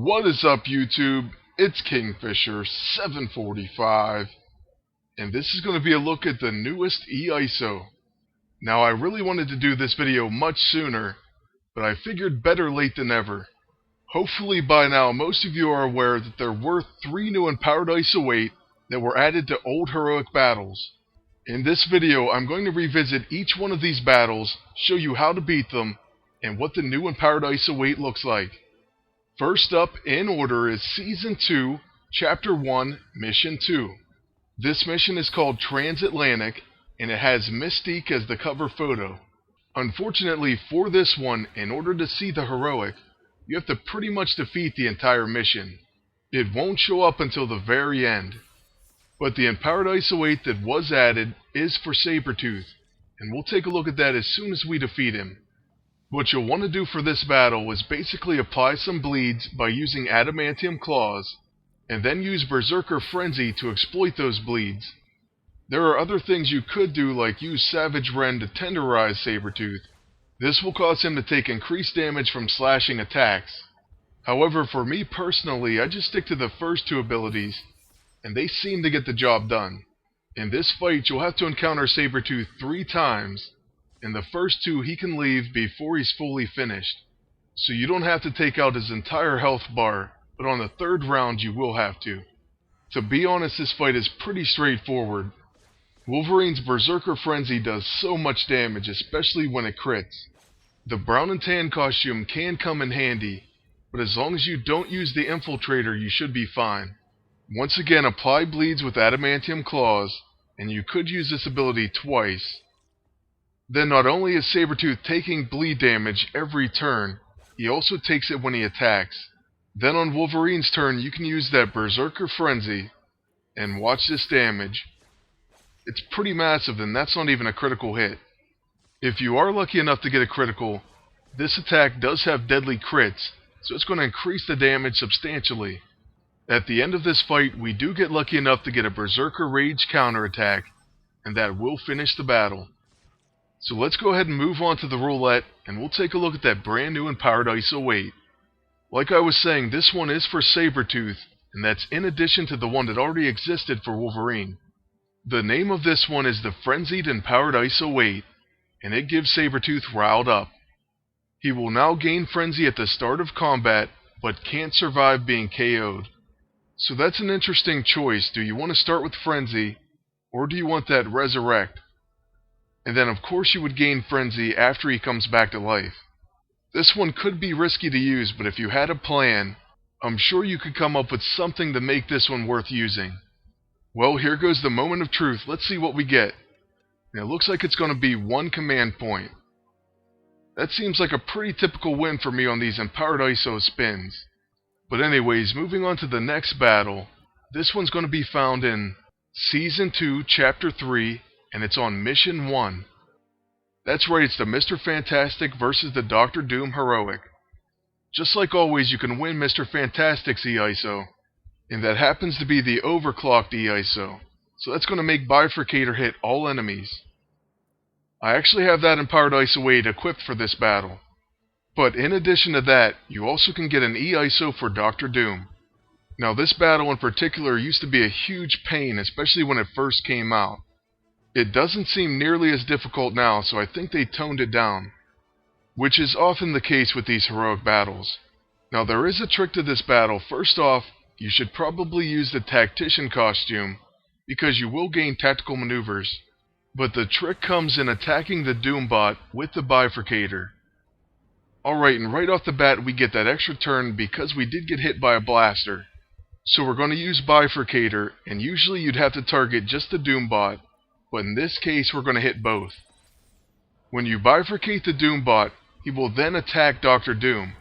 What is up, YouTube? It's Kingfisher745, and this is going to be a look at the newest Iso. Now, I really wanted to do this video much sooner, but I figured better late than never. Hopefully by now most of you are aware that there were 3 new empowered Iso-8 that were added to old heroic battles. In this video, I'm going to revisit each one of these battles, show you how to beat them, and what the new empowered Iso-8 looks like. First up in order is Season 2, Chapter 1, Mission 2. This mission is called Transatlantic, and it has Mystique as the cover photo. Unfortunately for this one, in order to see the heroic, you have to pretty much defeat the entire mission. It won't show up until the very end. But the empowered Iso-8 that was added is for Sabretooth, and we'll take a look at that as soon as we defeat him. What you'll want to do for this battle is basically apply some bleeds by using adamantium claws, and then use Berserker Frenzy to exploit those bleeds. There are other things you could do, like use Savage Rend to tenderize Sabretooth. This will cause him to take increased damage from slashing attacks. However, for me personally, I just stick to the first 2 abilities, and they seem to get the job done. In this fight, you'll have to encounter Sabretooth 3 times. In the first 2, he can leave before he's fully finished, so you don't have to take out his entire health bar, but on the 3rd round you will have to. To be honest, this fight is pretty straightforward. Wolverine's Berserker Frenzy does so much damage, especially when it crits. The brown and tan costume can come in handy, but as long as you don't use the Infiltrator, you should be fine. Once again, apply bleeds with adamantium claws, and you could use this ability twice. Then not only is Sabretooth taking bleed damage every turn, he also takes it when he attacks. Then on Wolverine's turn, you can use that Berserker Frenzy, and watch this damage. It's pretty massive, and that's not even a critical hit. If you are lucky enough to get a critical, this attack does have deadly crits, so it's going to increase the damage substantially. At the end of this fight, we do get lucky enough to get a Berserker Rage counterattack, and that will finish the battle. So let's go ahead and move on to the roulette, and we'll take a look at that brand new empowered Iso-8. Like I was saying, this one is for Sabretooth, and that's in addition to the one that already existed for Wolverine. The name of this one is the Frenzied Empowered Iso-8, and it gives Sabretooth riled up. He will now gain Frenzy at the start of combat, but can't survive being KO'd. So that's an interesting choice. Do you want to start with Frenzy, or do you want that Resurrect? And then of course you would gain Frenzy after he comes back to life. This one could be risky to use, but if you had a plan, I'm sure you could come up with something to make this one worth using. Well, here goes the moment of truth. Let's see what we get. And it looks like it's going to be 1 command point. That seems like a pretty typical win for me on these empowered Iso spins. But anyways, moving on to the next battle. This one's going to be found in Season 2, Chapter 3, and it's on Mission 1. That's right, it's the Mr. Fantastic versus the Dr. Doom heroic. Just like always, you can win Mr. Fantastic's Iso, and that happens to be the overclocked Iso, so that's going to make Bifurcator hit all enemies. I actually have that empowered Iso-8 equipped for this battle. But in addition to that, you also can get an Iso for Dr. Doom. Now this battle in particular used to be a huge pain, especially when it first came out. It doesn't seem nearly as difficult now, so I think they toned it down, which is often the case with these heroic battles. Now there is a trick to this battle. First off, you should probably use the Tactician costume, because you will gain tactical maneuvers. But the trick comes in attacking the Doombot with the Bifurcator. Alright, and right off the bat we get that extra turn because we did get hit by a blaster. So we're going to use Bifurcator, and usually you'd have to target just the Doombot, but in this case we're going to hit both. When you bifurcate the Doombot, he will then attack Dr. Doom.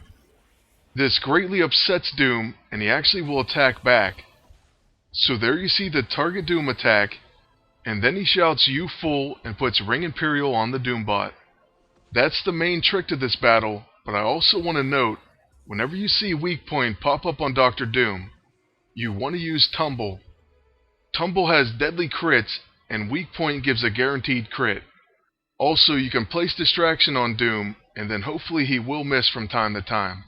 This greatly upsets Doom, and he actually will attack back. So there you see the target Doom attack, and then he shouts "You fool" and puts Ring Imperial on the Doombot. That's the main trick to this battle, but I also want to note, whenever you see Weak Point pop up on Dr. Doom, you want to use Tumble. Tumble has deadly crits, and Weak Point gives a guaranteed crit. Also, you can place Distraction on Doom, and then hopefully he will miss from time to time.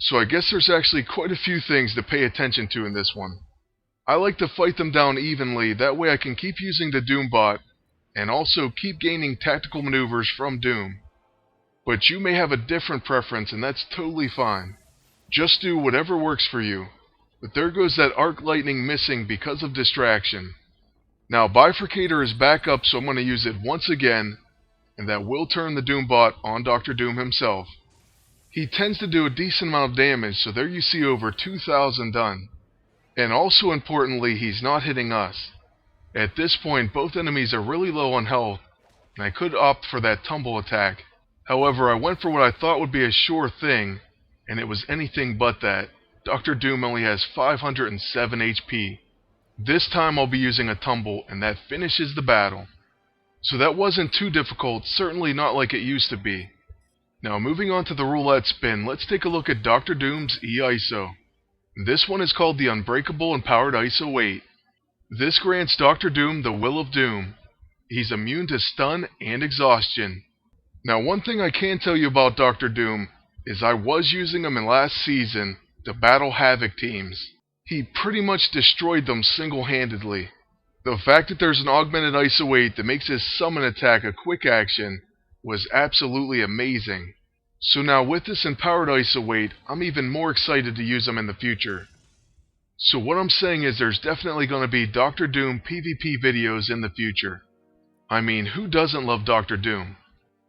So I guess there's actually quite a few things to pay attention to in this one. I like to fight them down evenly, that way I can keep using the Doombot, and also keep gaining tactical maneuvers from Doom. But you may have a different preference, and that's totally fine. Just do whatever works for you. But there goes that arc lightning missing because of distraction. Now Bifurcator is back up, so I'm going to use it once again, and that will turn the Doombot on Dr. Doom himself. He tends to do a decent amount of damage, so there you see over 2,000 done. And also importantly, he's not hitting us. At this point, both enemies are really low on health, and I could opt for that tumble attack. However, I went for what I thought would be a sure thing, and it was anything but that. Dr. Doom only has 507 HP. This time I'll be using a tumble, and that finishes the battle. So that wasn't too difficult, certainly not like it used to be. Now moving on to the roulette spin, let's take a look at Dr. Doom's E-ISO. This one is called the Unbreakable Empowered Iso-8. This grants Dr. Doom the Will of Doom. He's immune to stun and exhaustion. Now one thing I can tell you about Dr. Doom is I was using him in last season to battle Havoc teams. He pretty much destroyed them single-handedly. The fact that there's an augmented Iso-8 that makes his summon attack a quick action was absolutely amazing. So now with this empowered Iso-8, I'm even more excited to use him in the future. So what I'm saying is there's definitely going to be Dr. Doom PvP videos in the future. I mean, who doesn't love Dr. Doom?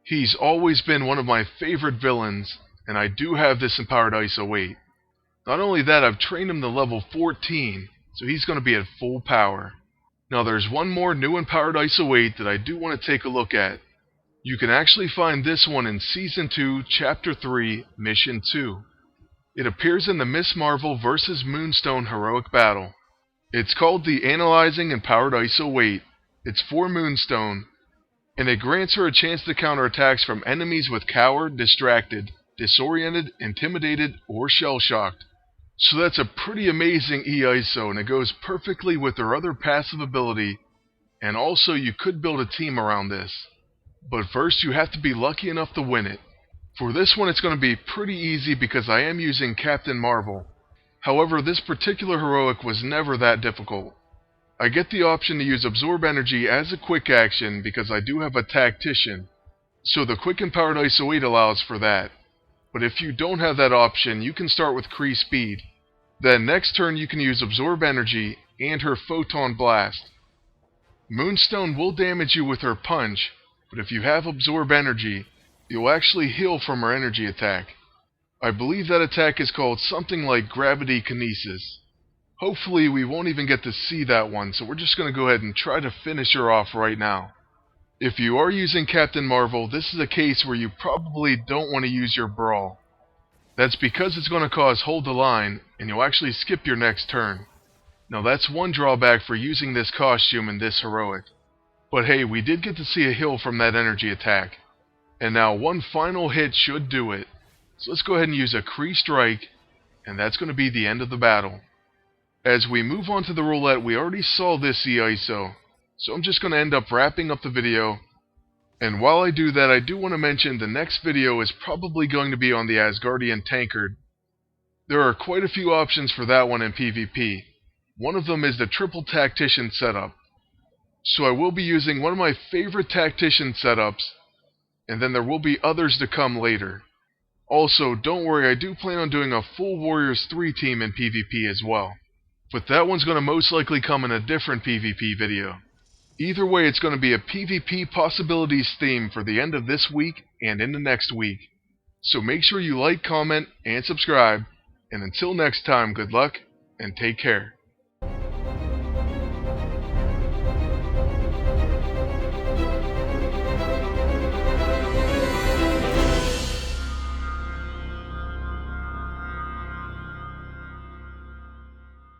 He's always been one of my favorite villains, and I do have this empowered Iso-8. Not only that, I've trained him to level 14, so he's going to be at full power. Now there's one more new empowered Iso-8 that I do want to take a look at. You can actually find this one in Season 2, Chapter 3, Mission 2. It appears in the Miss Marvel vs. Moonstone heroic battle. It's called the Analyzing Empowered Iso-8. It's for Moonstone, and it grants her a chance to counter attacks from enemies with Coward, Distracted, Disoriented, Intimidated, or Shell-Shocked. So that's a pretty amazing E-ISO, and it goes perfectly with her other passive ability, and also you could build a team around this. But first you have to be lucky enough to win it. For this one it's going to be pretty easy because I am using Captain Marvel. However, this particular heroic was never that difficult. I get the option to use Absorb Energy as a quick action because I do have a Tactician, so the quick empowered Iso-8 allows for that. But if you don't have that option, you can start with Kree Speed. Then next turn you can use Absorb Energy and her Photon Blast. Moonstone will damage you with her punch, but if you have Absorb Energy, you'll actually heal from her energy attack. I believe that attack is called something like Gravity Kinesis. Hopefully we won't even get to see that one, so we're just going to go ahead and try to finish her off right now. If you are using Captain Marvel, this is a case where you probably don't want to use your Brawl. That's because it's going to cause Hold the Line, and you'll actually skip your next turn. Now that's one drawback for using this costume in this heroic. But hey, we did get to see a heal from that energy attack. And now one final hit should do it. So let's go ahead and use a Kree Strike, and that's going to be the end of the battle. As we move on to the roulette, we already saw this E-ISO, so I'm just going to end up wrapping up the video. And while I do that, I do want to mention the next video is probably going to be on the Asgardian Tankard. There are quite a few options for that one in PvP. One of them is the triple Tactician setup. So I will be using one of my favorite Tactician setups, and then there will be others to come later. Also, don't worry, I do plan on doing a full Warriors 3 team in PvP as well. But that one's going to most likely come in a different PvP video. Either way, it's going to be a PvP possibilities theme for the end of this week and into next week. So make sure you like, comment, and subscribe. And until next time, good luck, and take care.